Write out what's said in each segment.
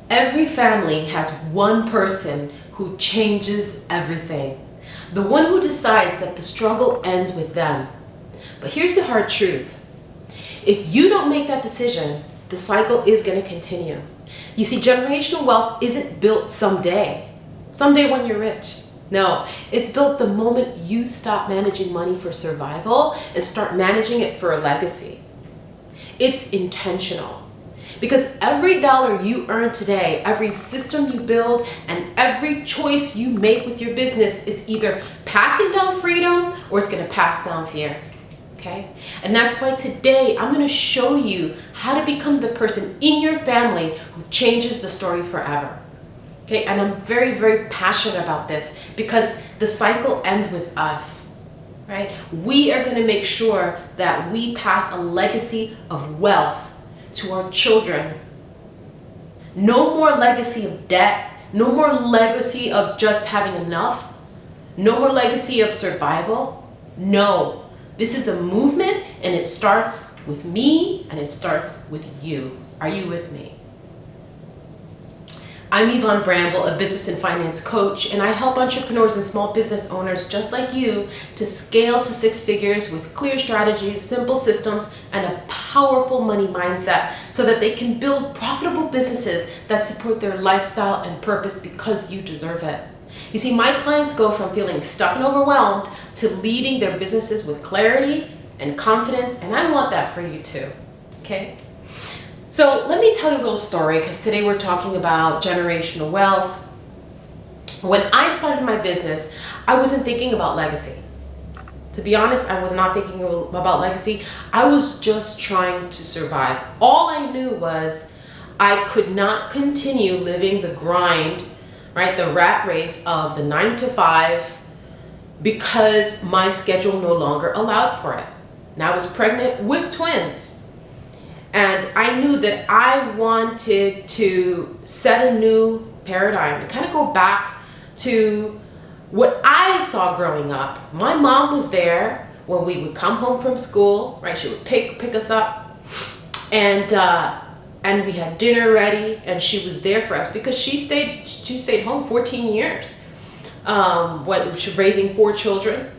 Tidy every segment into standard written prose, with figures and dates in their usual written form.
Every family has one person who changes everything. The one who decides that the struggle ends with them. But here's the hard truth. If you don't make that decision, the cycle is going to continue. You see, generational wealth isn't built someday when you're rich. No, it's built the moment you stop managing money for survival and start managing it for a legacy. It's intentional. Because every dollar you earn today, every system you build, and every choice you make with your business is either passing down freedom or it's going to pass down fear. Okay? And that's why today I'm going to show you how to become the person in your family who changes the story forever. Okay? And I'm very, very passionate about this because the cycle ends with us. Right? We are going to make sure that we pass a legacy of wealth to our children. No more legacy of debt, no more legacy of just having enough, no more legacy of survival. No, this is a movement and it starts with me and it starts with you. Are you with me? I'm Yvonne Bramble, a business and finance coach, and I help entrepreneurs and small business owners just like you to scale to six figures with clear strategies, simple systems, and a powerful money mindset so that they can build profitable businesses that support their lifestyle and purpose because you deserve it. You see, my clients go from feeling stuck and overwhelmed to leading their businesses with clarity and confidence, and I want that for you too, okay? So let me tell you a little story because today we're talking about generational wealth. When I started my business, I wasn't thinking about legacy. To be honest, I was not thinking about legacy. I was just trying to survive. All I knew was I could not continue living the grind, right, the rat race of the 9 to 5 because my schedule no longer allowed for it. Now I was pregnant with twins. And I knew that I wanted to set a new paradigm and kind of go back to what I saw growing up. My mom was there when we would come home from school, right? She would pick us up and we had dinner ready and she was there for us because she stayed home 14 years. She was raising 4 children.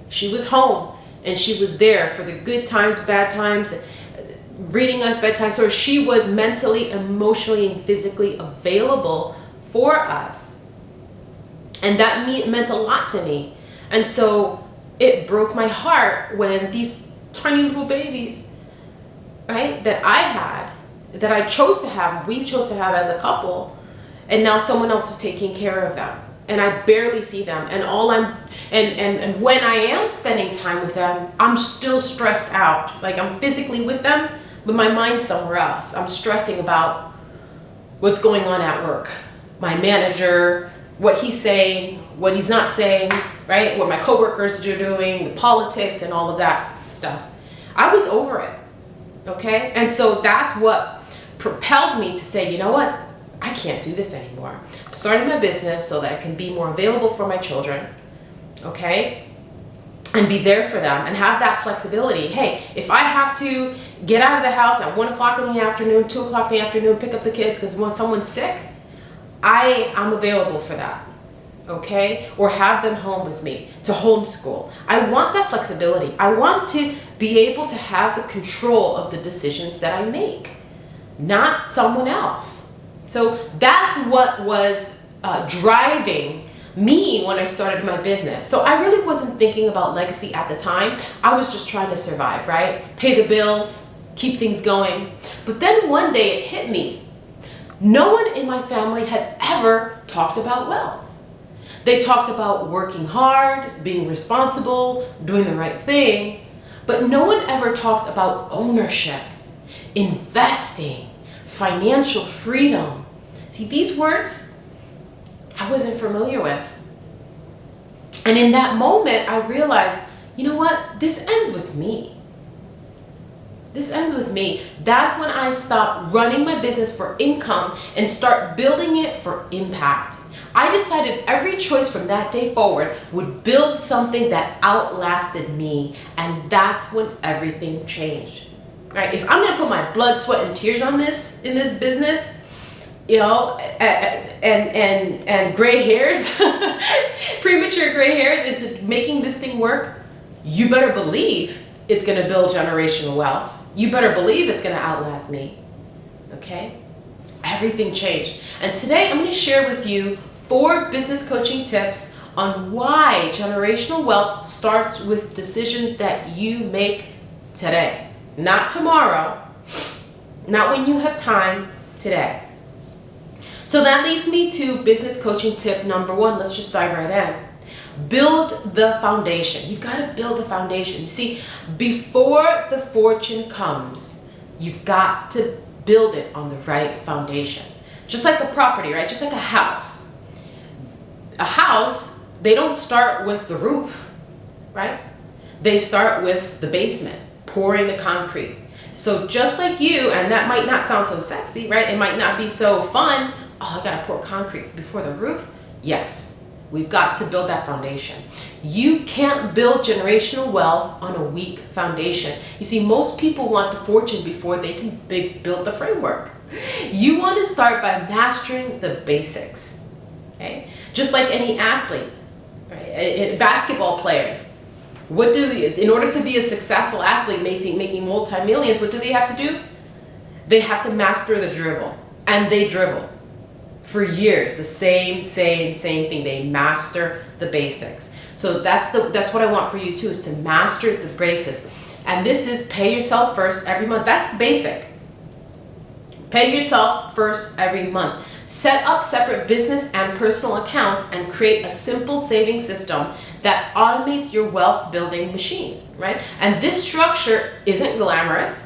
She was home and she was there for the good times, bad times, reading us bedtime stories. She was mentally, emotionally, and physically available for us. And that meant a lot to me. And so it broke my heart when these tiny little babies, right, that I had, that I chose to have, we chose to have as a couple, and now someone else is taking care of them. And I barely see them. And when I am spending time with them, I'm still stressed out. Like I'm physically with them, but my mind's somewhere else. I'm stressing about what's going on at work. My manager, what he's saying, what he's not saying, right? What my coworkers are doing, the politics and all of that stuff. I was over it, okay? And so that's what propelled me to say, you know what? I can't do this anymore. I'm starting my business so that I can be more available for my children, okay? And be there for them and have that flexibility. Hey, if I have to get out of the house at 1 o'clock in the afternoon, 2 o'clock in the afternoon, pick up the kids because when someone's sick, I'm available for that, okay? Or have them home with me to homeschool. I want that flexibility. I want to be able to have the control of the decisions that I make, not someone else. So that's what was driving me when I started my business. So I really wasn't thinking about legacy at the time. I was just trying to survive, right? Pay the bills, keep things going. But then one day it hit me. No one in my family had ever talked about wealth. They talked about working hard, being responsible, doing the right thing, but no one ever talked about ownership, investing, financial freedom. See, these words I wasn't familiar with. And in that moment, I realized, you know what? This ends with me. This ends with me. That's when I stopped running my business for income and start building it for impact. I decided every choice from that day forward would build something that outlasted me. And that's when everything changed. Right? If I'm going to put my blood, sweat, and tears on this in this business, and gray hairs, premature gray hairs into making this thing work, you better believe it's going to build generational wealth. You better believe it's going to outlast me. Okay? Everything changed. And today I'm going to share with you 4 business coaching tips on why generational wealth starts with decisions that you make today. Not tomorrow, not when you have time, today. So that leads me to business coaching tip number 1. Let's just dive right in. Build the foundation. You've got to build the foundation. You see, before the fortune comes, you've got to build it on the right foundation. Just like a property, right? Just like a house. A house, they don't start with the roof, right? They start with the basement, pouring the concrete. So just like you, and that might not sound so sexy, right? It might not be so fun. Oh, I gotta pour concrete before the roof. Yes, we've got to build that foundation. You can't build generational wealth on a weak foundation. You see, most people want the fortune before they build the framework. You want to start by mastering the basics, okay? Just like any athlete, right? Basketball players. In order to be a successful athlete making multi-millions, what do they have to do? They have to master the dribble. And they dribble for years, the same thing. They master the basics. So that's what I want for you too, is to master the basics. And this is pay yourself first every month. That's basic. Pay yourself first every month. Set up separate business and personal accounts and create a simple saving system that automates your wealth building machine, right? And this structure isn't glamorous,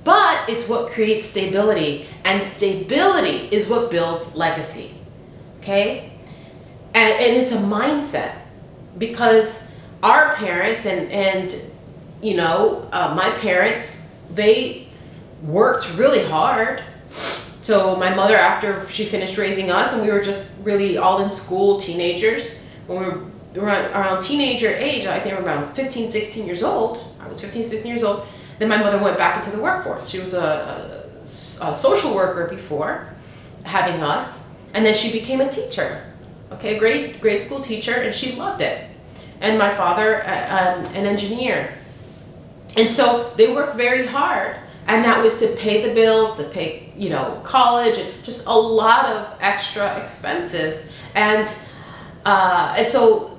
but it's what creates stability, and stability is what builds legacy, okay? And it's a mindset, because our parents and my parents, they worked really hard. So my mother, after she finished raising us, and we were just really all in school, teenagers, when we were around teenager age, I think around 15, 16 years old, I was 15, 16 years old, then my mother went back into the workforce. She was a social worker before having us, and then she became a teacher, okay, grade school teacher, and she loved it. And my father, an engineer. And so they worked very hard, and that was to pay the bills, to pay, college, and just a lot of extra expenses. And so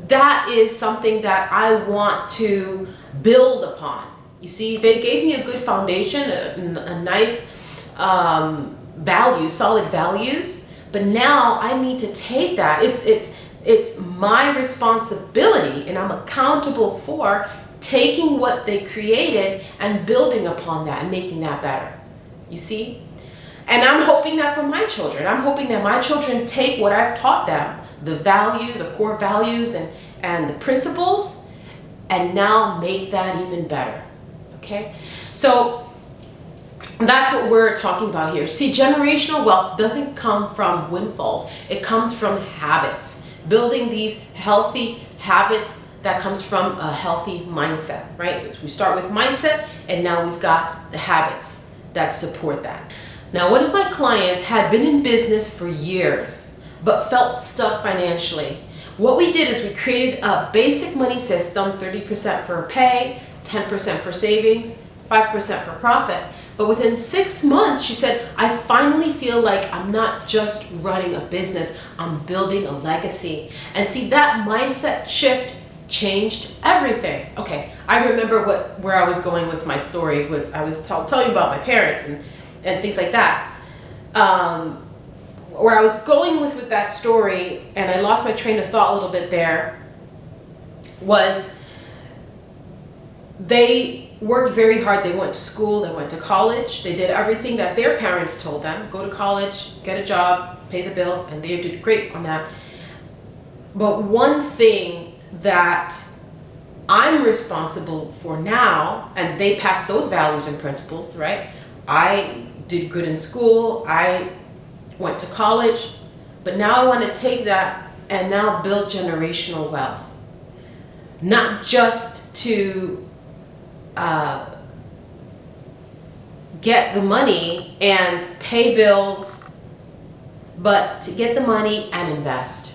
that is something that I want to build upon. You see, they gave me a good foundation, a nice solid values, but now I need to take that. It's my responsibility, and I'm accountable for taking what they created and building upon that and making that better. You see? And I'm hoping that for my children. I'm hoping that my children take what I've taught them, the core values and the principles, and now make that even better. Okay? So that's what we're talking about here. See, generational wealth doesn't come from windfalls. It comes from habits. Building these healthy habits that comes from a healthy mindset, right? We start with mindset, and now we've got the habits that support that. Now, one of my clients had been in business for years, but felt stuck financially. What we did is we created a basic money system, 30% for pay, 10% for savings, 5% for profit. But within 6 months, she said, I finally feel like I'm not just running a business, I'm building a legacy. And see, that mindset shift changed everything. Okay, I remember where I was going with my story. I was telling you about my parents and things like that. Where I was going with that story, and I lost my train of thought a little bit there, was they worked very hard. They went to school, they went to college, they did everything that their parents told them. Go to college, get a job, pay the bills, and they did great on that. But one thing that I'm responsible for now, and they passed those values and principles, right? I did good in school, I went to college, but now I want to take that and now build generational wealth. Not just to get the money and pay bills but to get the money and invest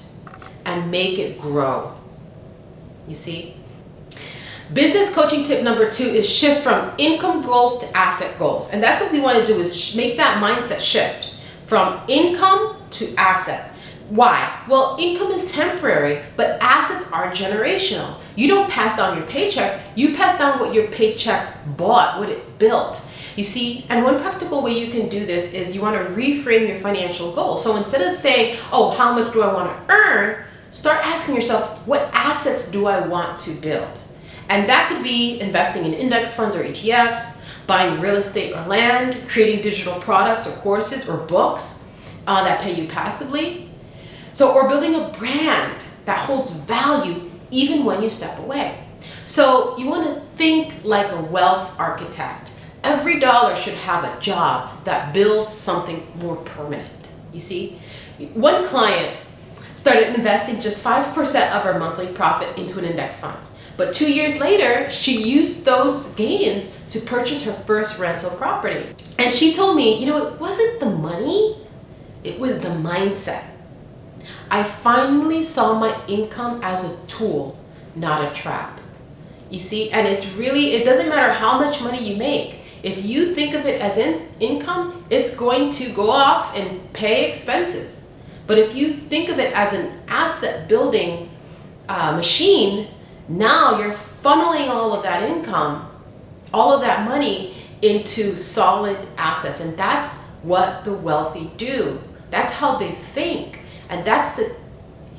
and make it grow. You see? Business coaching tip number 2 is shift from income goals to asset goals. And that's what we want to do, is make that mindset shift from income to asset. Why? Well, income is temporary, but assets are generational. You don't pass down your paycheck, you pass down what your paycheck bought, what it built. You see, and one practical way you can do this is you want to reframe your financial goal. So instead of saying, oh, how much do I want to earn? Start asking yourself, what assets do I want to build? And that could be investing in index funds or ETFs, buying real estate or land, creating digital products or courses or books that pay you passively. So, or building a brand that holds value even when you step away. So you want to think like a wealth architect. Every dollar should have a job that builds something more permanent. You see, one client started investing just 5% of her monthly profit into an index fund. But 2 years later, she used those gains to purchase her first rental property. And she told me, it wasn't the money, it was the mindset. I finally saw my income as a tool, not a trap. You see, and it doesn't matter how much money you make. If you think of it as income, it's going to go off and pay expenses. But if you think of it as an asset building machine, now you're funneling all of that income, all of that money into solid assets. And that's what the wealthy do. That's how they think. And that's the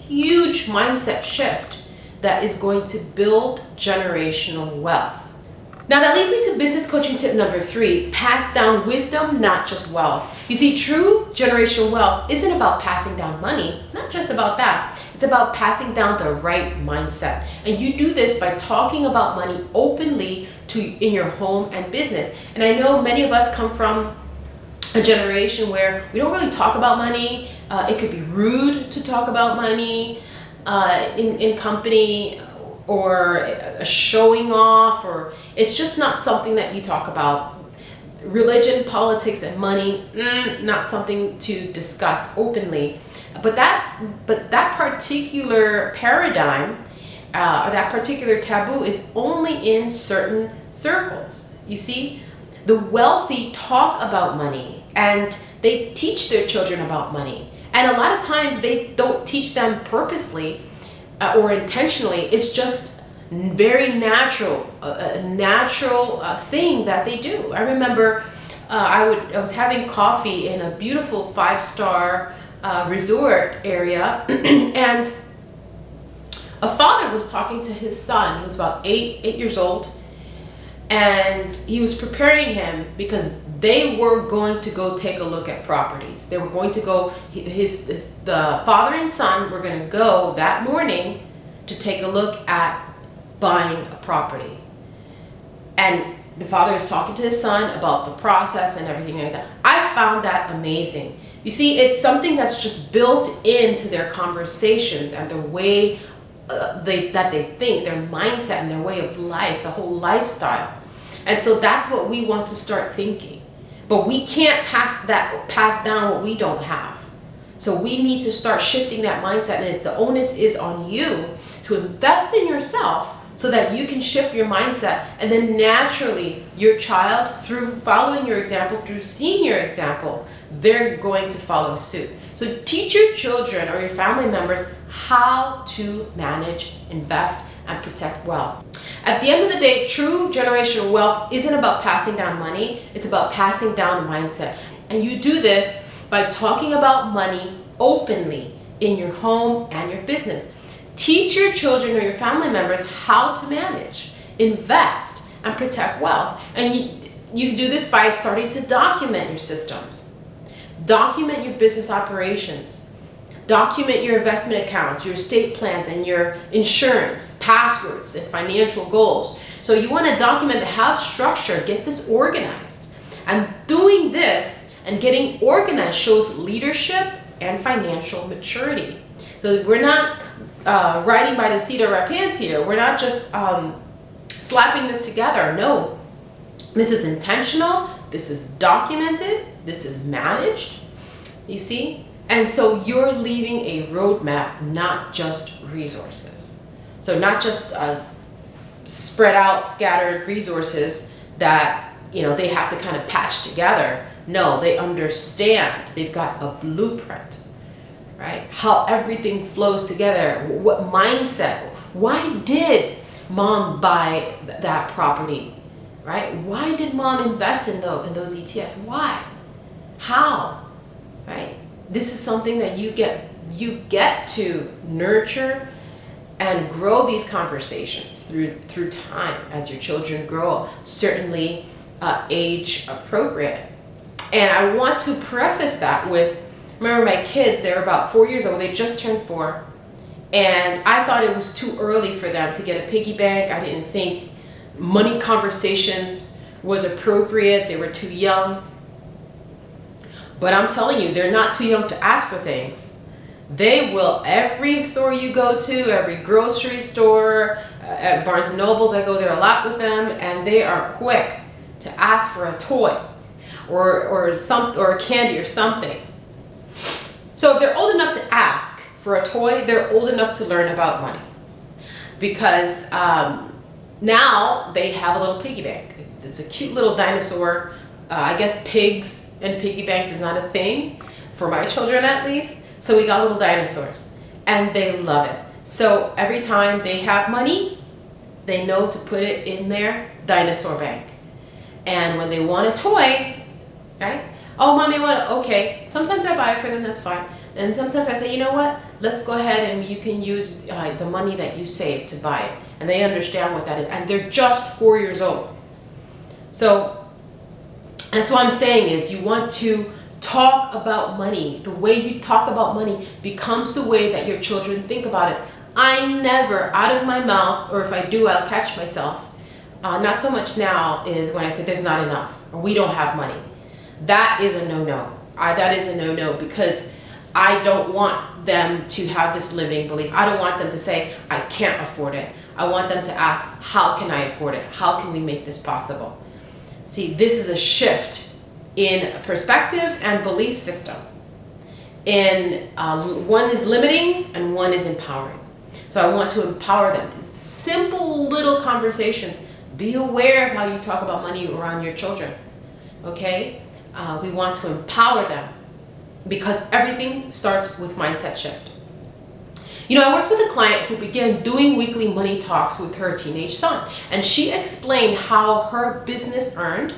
huge mindset shift that is going to build generational wealth. Now that leads me to business coaching tip number 3, pass down wisdom, not just wealth. You see, true generational wealth isn't about passing down money, not just about that. It's about passing down the right mindset. And you do this by talking about money openly in your home and business. And I know many of us come from a generation where we don't really talk about money. It could be rude to talk about money in company, or a showing off, or it's just not something that you talk about. Religion, politics, and money, not something to discuss openly. But that particular paradigm, or that particular taboo, is only in certain circles. You see, the wealthy talk about money and they teach their children about money. And a lot of times they don't teach them purposely or intentionally. It's just very natural, a natural thing that they do. I remember I was having coffee in a beautiful 5-star resort area, and a father was talking to his son. He was about 8 years old, and he was preparing him because they were going to go take a look at properties. They were going to go, the father and son were going to go that morning to take a look at buying a property. And the father is talking to his son about the process and everything like that. I found that amazing. You see, it's something that's just built into their conversations and the way that they think, their mindset and their way of life, the whole lifestyle. And so that's what we want to start thinking. But we can't pass down what we don't have. So we need to start shifting that mindset, and the onus is on you to invest in yourself so that you can shift your mindset, and then naturally your child, through following your example, through seeing your example, they're going to follow suit. So teach your children or your family members how to manage, invest, and protect wealth. At the end of the day, true generational wealth isn't about passing down money, it's about passing down mindset. And you do this by talking about money openly in your home and your business. Teach your children or your family members how to manage, invest, and protect wealth. And you do this by starting to document your systems. Document your business operations. Document your investment accounts, your estate plans, and your insurance, passwords, and financial goals. So you want to document the have structure, get this organized. And doing this and getting organized shows leadership and financial maturity. So we're not riding by the seat of our pants here. We're not just slapping this together. No, this is intentional. This is documented. This is managed. You see? And so you're leaving a roadmap, not just resources. So not just spread out, scattered resources that, they have to kind of patch together. No, they understand. They've got a blueprint, right? How everything flows together. What mindset? Why did mom buy that property, right? Why did mom invest in those ETFs? Why? How? Right? This is something that you get to nurture and grow these conversations through time as your children grow, certainly age appropriate. And I want to preface that with, remember my kids, they're about 4 years old, they just turned 4, and I thought it was too early for them to get a piggy bank. I didn't think money conversations was appropriate, they were too young. But I'm telling you, they're not too young to ask for things. They will, every store you go to, every grocery store, at Barnes and Nobles, I go there a lot with them, and they are quick to ask for a toy or a candy or something. So if they're old enough to ask for a toy, they're old enough to learn about money. Because now they have a little piggy bank. It's a cute little dinosaur. I guess pigs and piggy banks is not a thing, for my children at least. So we got little dinosaurs, and they love it. So every time they have money, they know to put it in their dinosaur bank. And when they want a toy, right? Oh, mommy, okay. Sometimes I buy it for them, that's fine. And sometimes I say, you know what? Let's go ahead and you can use the money that you saved to buy it. And they understand what that is. And they're just 4 years old. So that's what I'm saying is you want to talk about money. The way you talk about money becomes the way that your children think about it. I never, out of my mouth, or if I do, I'll catch myself. Not so much now is when I say there's not enough, or we don't have money. That is a no-no. That is a no-no, because I don't want them to have this limiting belief. I don't want them to say, I can't afford it. I want them to ask, how can I afford it? How can we make this possible? See, this is a shift in perspective and belief system. And one is limiting and one is empowering. So I want to empower them. These simple little conversations. Be aware of how you talk about money around your children. Okay? We want to empower them, because everything starts with mindset shift. I worked with a client who began doing weekly money talks with her teenage son, and she explained how her business earned,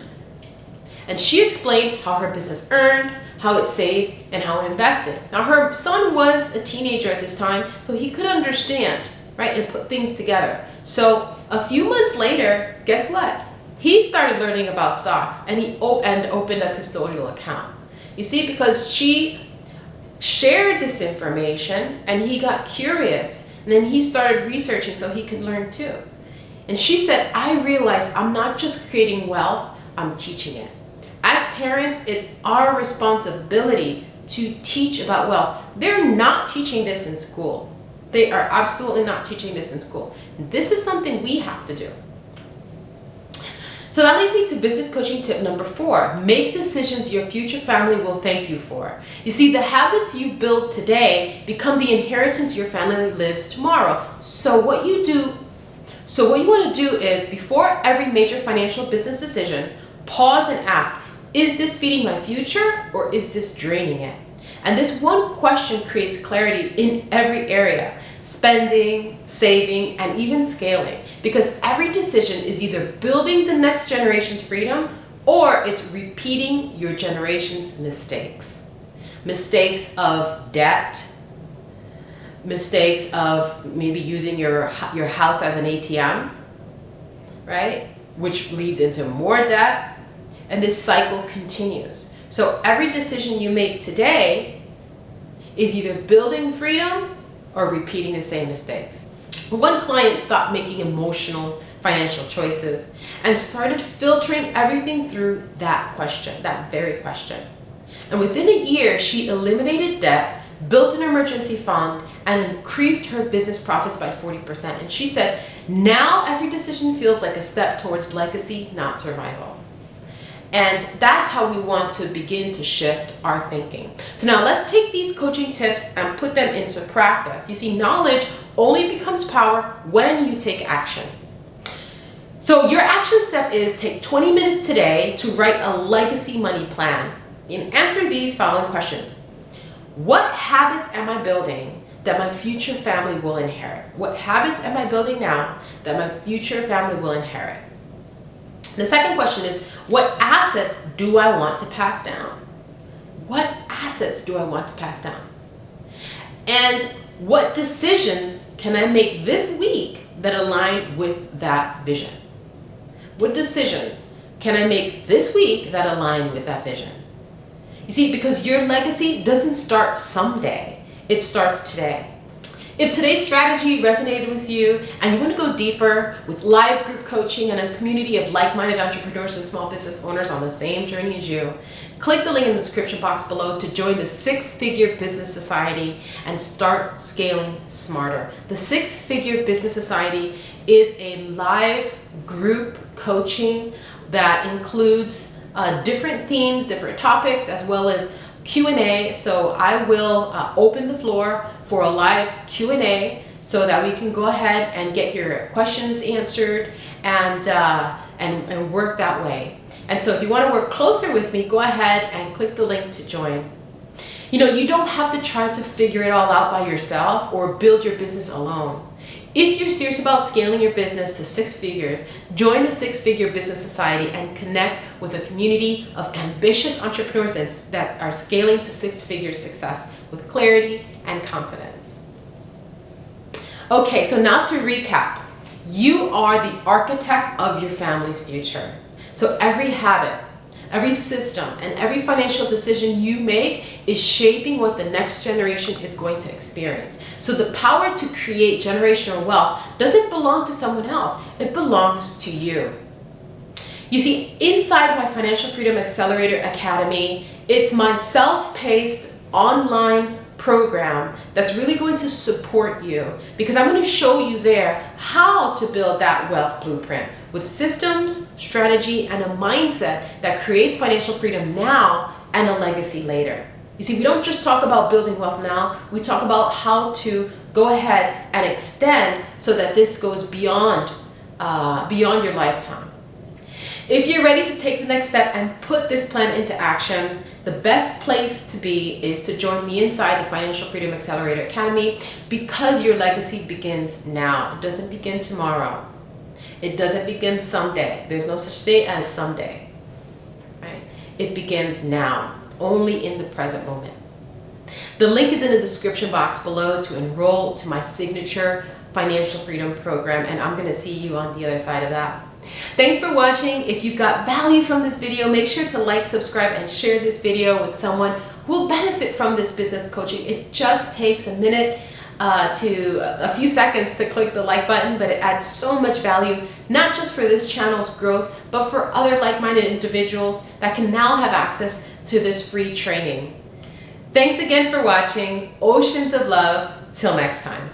how it saved, and how it invested. Now, her son was a teenager at this time, so he could understand, right, and put things together. So a few months later, guess what? He started learning about stocks, and he opened a custodial account. You see, because she shared this information and he got curious, and then he started researching so he could learn too. And she said, I realized I'm not just creating wealth, I'm teaching it. As parents, it's our responsibility to teach about wealth. They're not teaching this in school. They are absolutely not teaching this in school. This is something we have to do. So that leads me to business coaching tip number 4. Make decisions your future family will thank you for. You see, the habits you build today become the inheritance your family lives tomorrow. So what you want to do is, before every major financial business decision, pause and ask, is this feeding my future or is this draining it? And this one question creates clarity in every area: spending, saving, and even scaling. Because every decision is either building the next generation's freedom or it's repeating your generation's mistakes. Mistakes of debt, mistakes of maybe using your house as an ATM, right? Which leads into more debt, and this cycle continues. So every decision you make today is either building freedom or repeating the same mistakes. One client stopped making emotional financial choices and started filtering everything through that question, that very question. And within a year, she eliminated debt, built an emergency fund, and increased her business profits by 40%. And she said, now every decision feels like a step towards legacy, not survival. And that's how we want to begin to shift our thinking. So now let's take these coaching tips and put them into practice. You see, knowledge only becomes power when you take action. So your action step is take 20 minutes today to write a legacy money plan and answer these following questions. What habits am I building that my future family will inherit? What habits am I building now that my future family will inherit? The second question is, what assets do I want to pass down? What assets do I want to pass down? And what decisions can I make this week that align with that vision? What decisions can I make this week that align with that vision? You see, because your legacy doesn't start someday, it starts today. If today's strategy resonated with you and you want to go deeper with live group coaching and a community of like-minded entrepreneurs and small business owners on the same journey as you, click the link in the description box below to join the Six-Figure Business Society and start scaling smarter. The Six-Figure Business Society is a live group coaching that includes different themes, different topics, as well as Q&A. So I will open the floor for a live Q&A so that we can go ahead and get your questions answered and work that way. And so if you want to work closer with me, go ahead and click the link to join. You know, you don't have to try to figure it all out by yourself or build your business alone. If you're serious about scaling your business to six figures, join the Six-Figure Business Society and connect with a community of ambitious entrepreneurs that are scaling to six-figure success with clarity and confidence. Okay, so now to recap. You are the architect of your family's future. So every habit, every system, and every financial decision you make is shaping what the next generation is going to experience. So the power to create generational wealth doesn't belong to someone else. It belongs to you. You see, inside my Financial Freedom Accelerator Academy, it's my self-paced online program that's really going to support you, because I'm going to show you there how to build that wealth blueprint with systems, strategy, and a mindset that creates financial freedom now and a legacy later. You see, we don't just talk about building wealth now, we talk about how to go ahead and extend so that this goes beyond your lifetime. If you're ready to take the next step and put this plan into action, the best place to be is to join me inside the Financial Freedom Accelerator Academy, because your legacy begins now. It doesn't begin tomorrow. It doesn't begin someday. There's no such thing as someday, right? It begins now, only in the present moment. The link is in the description box below to enroll to my signature Financial Freedom Program, and I'm going to see you on the other side of that. Thanks for watching. If you got value from this video, make sure to like, subscribe, and share this video with someone who will benefit from this business coaching. It just takes a minute to a few seconds to click the like button, but it adds so much value, not just for this channel's growth, but for other like-minded individuals that can now have access to this free training. Thanks again for watching. Oceans of love. Till next time.